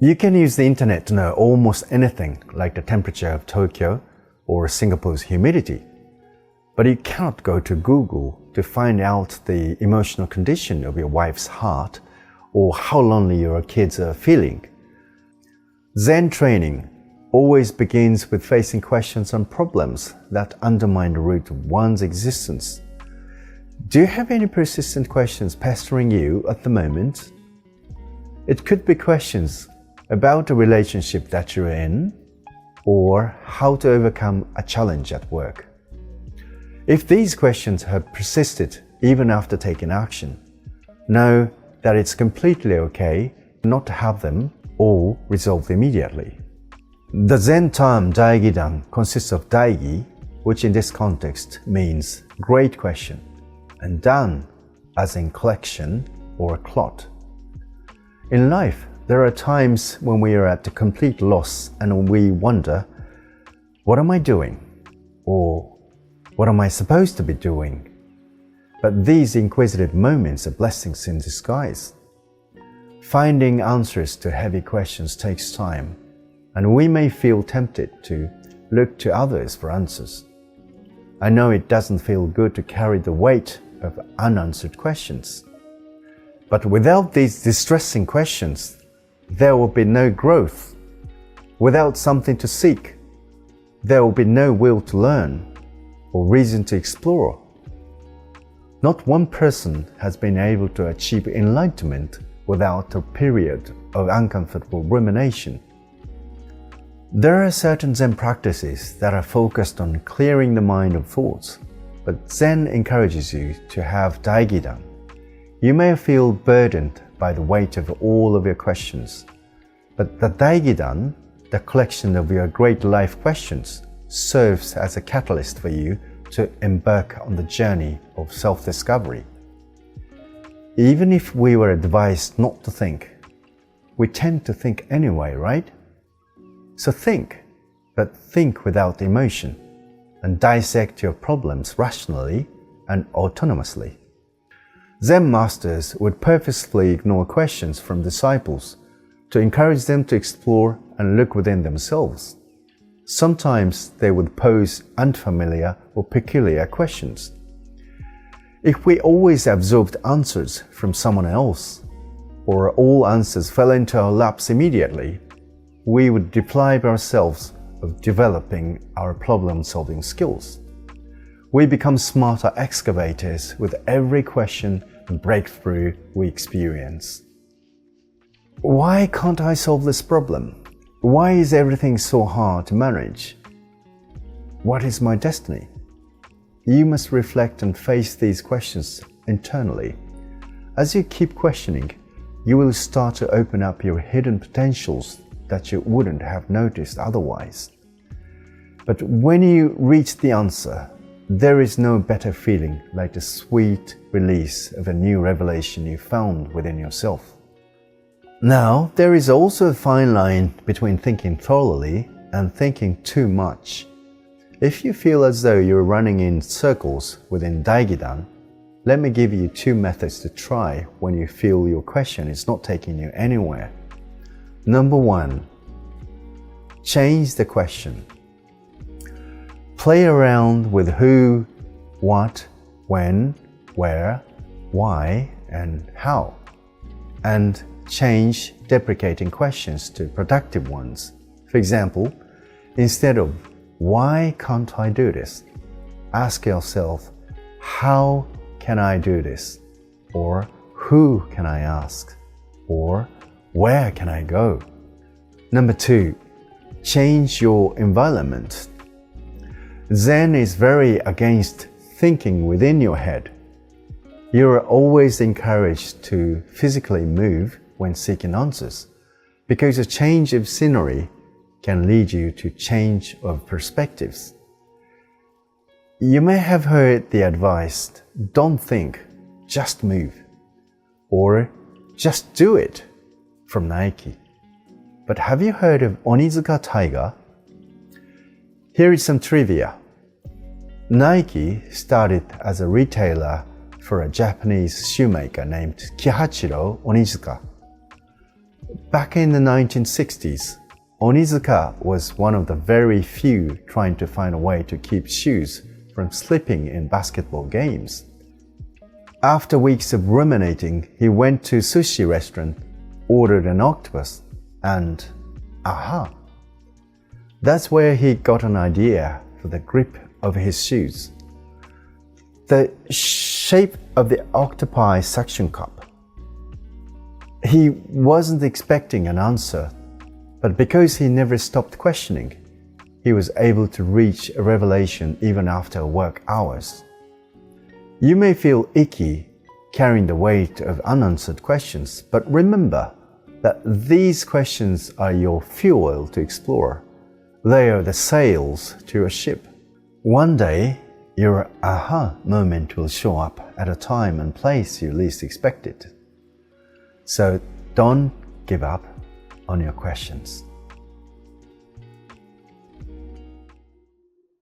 You can use the internet to know almost anything, like the temperature of Tokyo or Singapore's humidity. But you cannot go to Google to find out the emotional condition of your wife's heart or how lonely your kids are feeling. Zen training always begins with facing questions on problems that undermine the root of one's existence. Do you have any persistent questions pestering you at the moment? It could be questions about a relationship that you're in, or how to overcome a challenge at work. If these questions have persisted even after taking action, know that it's completely okay not to have them all resolved immediately. The Zen term DaiGiDan consists of Daigi, which in this context means great question, and Dan as in collection or clot. In life, there are times when we are at a complete loss and we wonder, what am I doing? Or what am I supposed to be doing? But these inquisitive moments are blessings in disguise. Finding answers to heavy questions takes time, and we may feel tempted to look to others for answers. I know it doesn't feel good to carry the weight of unanswered questions. But without these distressing questions, there will be no growth. Without something to seek, there will be no will to learn or reason to explore. Not one person has been able to achieve enlightenment without a period of uncomfortable rumination. There are certain Zen practices that are focused on clearing the mind of thoughts, but Zen encourages you to have DaiGiDan. You may feel burdened by the weight of all of your questions, but the DaiGiDan, the collection of your great life questions, serves as a catalyst for you to embark on the journey of self-discovery. Even if we were advised not to think, we tend to think anyway, right? So think, but think without emotion, and dissect your problems rationally and autonomously. Zen masters would purposefully ignore questions from disciples to encourage them to explore and look within themselves. Sometimes they would pose unfamiliar or peculiar questions. If we always absorbed answers from someone else, or all answers fell into our laps immediately, we would deprive ourselves of developing our problem-solving skills. We become smarter excavators with every question and breakthrough we experience. Why can't I solve this problem? Why is everything so hard to manage? What is my destiny? You must reflect and face these questions internally. As you keep questioning, you will start to open up your hidden potentials that you wouldn't have noticed otherwise. But when you reach the answer, there is no better feeling like the sweet release of a new revelation you found within yourself. Now, there is also a fine line between thinking thoroughly and thinking too much. If you feel as though you're running in circles within DaiGiDan, let me give you 2 methods to try when you feel your question is not taking you anywhere. Number 1, change the question. Play around with who, what, when, where, why, and how, and change deprecating questions to productive ones. For example, instead of "Why can't I do this?" ask yourself, "How can I do this?" or "Who can I ask?" or "Where can I go?" Number 2, change your environment. Zen is very against thinking within your head. You are always encouraged to physically move when seeking answers, because a change of scenery can lead you to change of perspectives. You may have heard the advice, "Don't think, just move," or "Just do it," from Nike. But have you heard of Osho Taigu? Here is some trivia. Nike started as a retailer for a Japanese shoemaker named Kihachiro Onizuka. Back in the 1960s, Onizuka was one of the very few trying to find a way to keep shoes from slipping in basketball games. After weeks of ruminating, he went to a sushi restaurant, ordered an octopus, and aha! That's where he got an idea for the grip of his shoes. The shape of the octopi suction cup. He wasn't expecting an answer, but because he never stopped questioning, he was able to reach a revelation even after work hours. You may feel icky carrying the weight of unanswered questions, but remember that these questions are your fuel to explore. They are the sails to your ship. One day, your aha moment will show up at a time and place you least expect it. So don't give up on your questions.